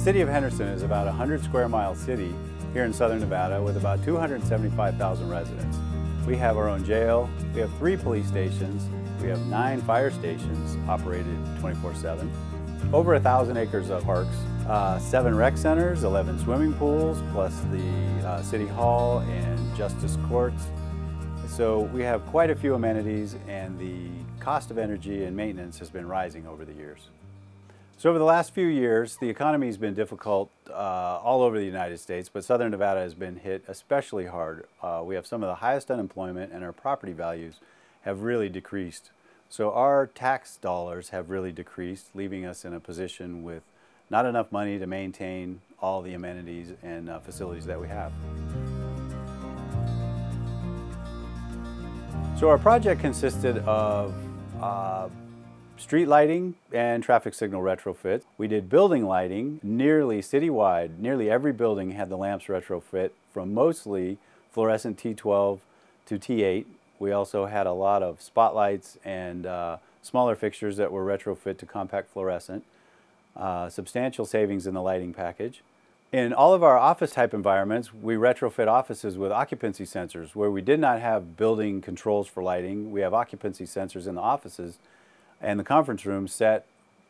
city of Henderson is about a 100 square mile city here in southern Nevada with about 275,000 residents. We have our own jail, we have 3 police stations, we have 9 fire stations operated 24/7, over 1,000 acres of parks, 7 rec centers, 11 swimming pools, plus the City Hall and Justice Courts. So we have quite a few amenities, and the cost of energy and maintenance has been rising over the years. So over the last few years, the economy has been difficult all over the United States, but southern Nevada has been hit especially hard. We have some of the highest unemployment, and our property values have really decreased. So our tax dollars have really decreased, leaving us in a position with not enough money to maintain all the amenities and facilities that we have. So our project consisted of street lighting and traffic signal retrofit. We did building lighting nearly citywide. Nearly every building had the lamps retrofit from mostly fluorescent T12 to T8. We also had a lot of spotlights and smaller fixtures that were retrofit to compact fluorescent. Substantial savings in the lighting package. In all of our office type environments, we retrofit offices with occupancy sensors. Where we did not have building controls for lighting, we have occupancy sensors in the offices and the conference rooms set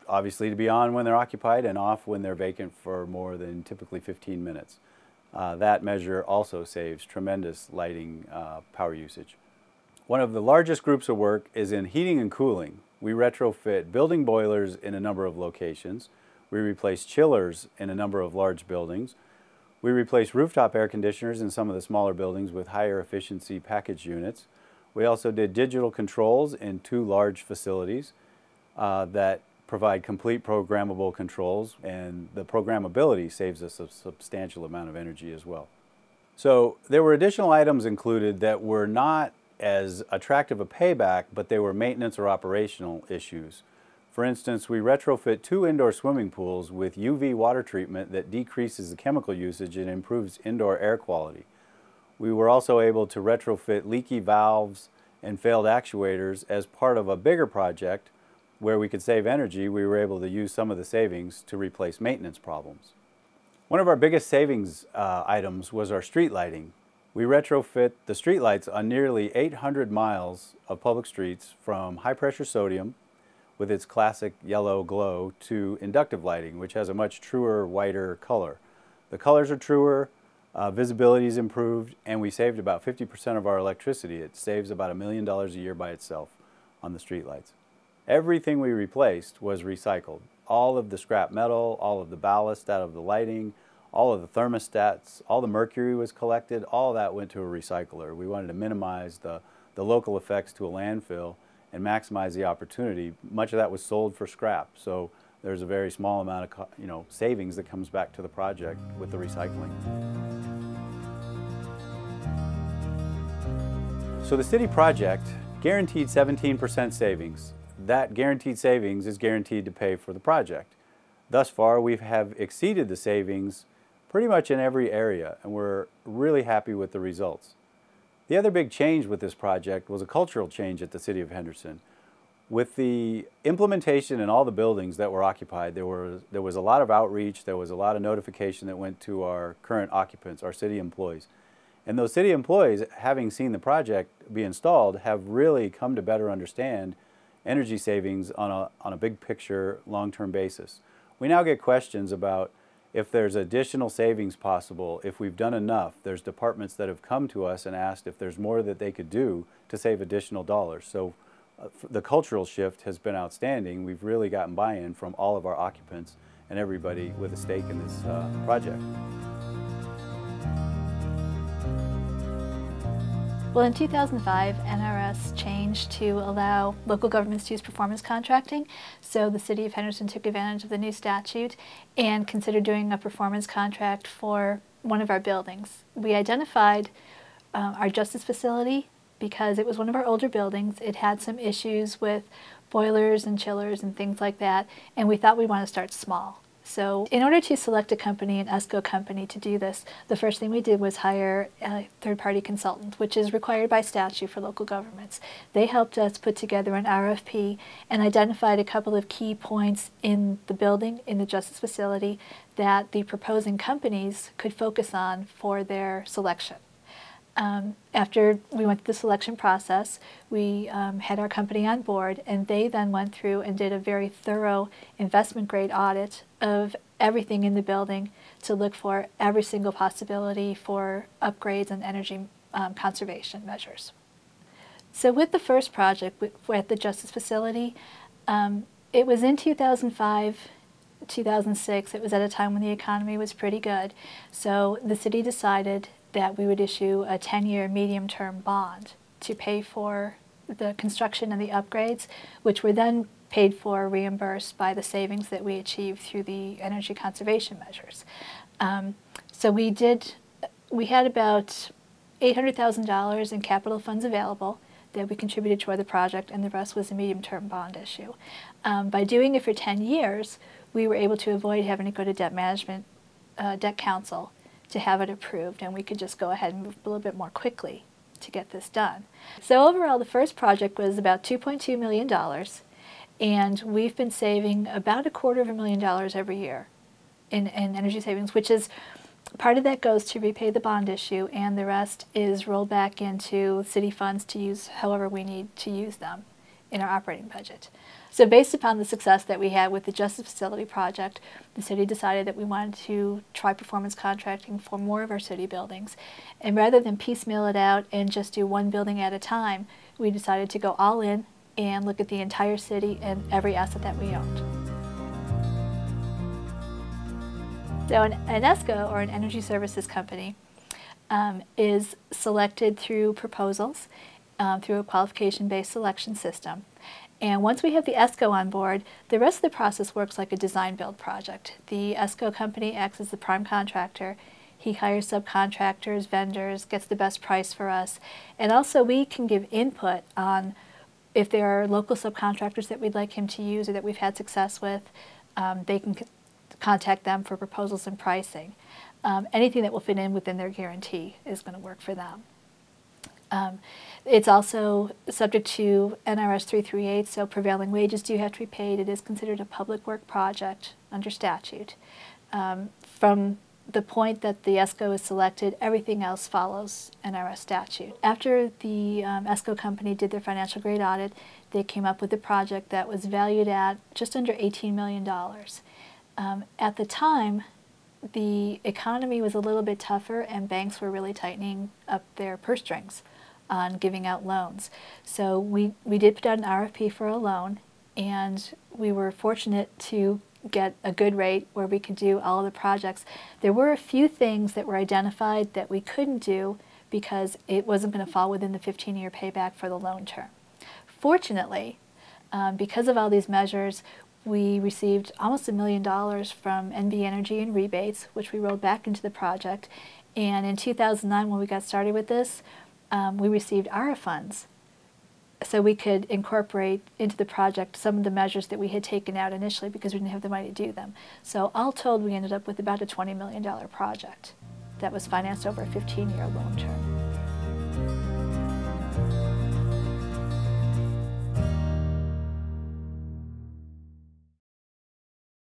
obviously to be on when they're occupied and off when they're vacant for more than typically 15 minutes. That measure also saves tremendous lighting power usage. One of the largest groups of work is in heating and cooling. We retrofit building boilers in a number of locations. We replace chillers in a number of large buildings. We replace rooftop air conditioners in some of the smaller buildings with higher efficiency package units. We also did digital controls in 2 large facilities that provide complete programmable controls, and the programmability saves us a substantial amount of energy as well. So there were additional items included that were not as attractive a payback, but they were maintenance or operational issues. For instance, we retrofit 2 indoor swimming pools with UV water treatment that decreases the chemical usage and improves indoor air quality. We were also able to retrofit leaky valves and failed actuators as part of a bigger project where we could save energy. We were able to use some of the savings to replace maintenance problems. One of our biggest savings items was our street lighting. We retrofit the street lights on nearly 800 miles of public streets from high pressure sodium with its classic yellow glow to inductive lighting, which has a much truer, whiter color. The colors are truer, visibility is improved, and we saved about 50% of our electricity. It saves about $1 million a year by itself on the street lights. Everything we replaced was recycled. All of the scrap metal, all of the ballast out of the lighting, all of the thermostats, all the mercury was collected, all that went to a recycler. We wanted to minimize the local effects to a landfill and maximize the opportunity. Much of that was sold for scrap, so there's a very small amount of savings that comes back to the project with the recycling. So the city project guaranteed 17% savings. That guaranteed savings is guaranteed to pay for the project. Thus far, we have exceeded the savings pretty much in every area, and we're really happy with the results. The other big change with this project was a cultural change at the City of Henderson. With the implementation in all the buildings that were occupied, there was a lot of outreach, there was a lot of notification that went to our current occupants, our city employees. And those city employees, having seen the project be installed, have really come to better understand energy savings on a big picture, long-term basis. We now get questions about if there's additional savings possible, if we've done enough. There's departments that have come to us and asked if there's more that they could do to save additional dollars. So the cultural shift has been outstanding. We've really gotten buy-in from all of our occupants and everybody with a stake in this project. Well, in 2005, NRS changed to allow local governments to use performance contracting. So the City of Henderson took advantage of the new statute and considered doing a performance contract for one of our buildings. We identified our justice facility because it was one of our older buildings. It had some issues with boilers and chillers and things like that, and we thought we want to start small. So in order to select a company, an ESCO company, to do this, the first thing we did was hire a third-party consultant, which is required by statute for local governments. They helped us put together an RFP and identified a couple of key points in the building, in the Justice facility, that the proposing companies could focus on for their selection. After we went through the selection process, we had our company on board, and they then went through and did a very thorough investment grade audit of everything in the building to look for every single possibility for upgrades and energy conservation measures. So with the first project at the Justice facility, it was in 2005, 2006. It was at a time when the economy was pretty good. So the city decided that we would issue a 10-year medium-term bond to pay for the construction and the upgrades, which were then paid for, reimbursed by the savings that we achieved through the energy conservation measures. So we had about $800,000 in capital funds available that we contributed toward the project, and the rest was a medium-term bond issue. By doing it for 10 years, we were able to avoid having to go to debt council to have it approved, and we could just go ahead and move a little bit more quickly to get this done. So overall, the first project was about $2.2 million, and we've been saving about $250,000 every year in energy savings, which is part of that goes to repay the bond issue, and the rest is rolled back into city funds to use however we need to use them in our operating budget. So based upon the success that we had with the Justice Facility project, the city decided that we wanted to try performance contracting for more of our city buildings. And rather than piecemeal it out and just do one building at a time, we decided to go all in and look at the entire city and every asset that we owned. So an ESCO, or an energy services company, is selected through proposals, through a qualification-based selection system. And once we have the ESCO on board, the rest of the process works like a design-build project. The ESCO company acts as the prime contractor. He hires subcontractors, vendors, gets the best price for us. And also we can give input on if there are local subcontractors that we'd like him to use or that we've had success with. They can contact them for proposals and pricing. Anything that will fit in within their guarantee is going to work for them. It's also subject to NRS 338, so prevailing wages do have to be paid. It is considered a public work project under statute. From the point that the ESCO is selected, everything else follows NRS statute. After the ESCO company did their financial grade audit, they came up with a project that was valued at just under $18 million. At the time, the economy was a little bit tougher and banks were really tightening up their purse strings on giving out loans. So we did put out an RFP for a loan, and we were fortunate to get a good rate where we could do all of the projects. There were a few things that were identified that we couldn't do because it wasn't going to fall within the 15-year payback for the loan term. Fortunately, because of all these measures, we received almost $1 million from NB Energy in rebates, which we rolled back into the project. And in 2009, when we got started with this, we received ARRA funds, so we could incorporate into the project some of the measures that we had taken out initially because we didn't have the money to do them. So all told, we ended up with about a $20 million project that was financed over a 15-year loan term.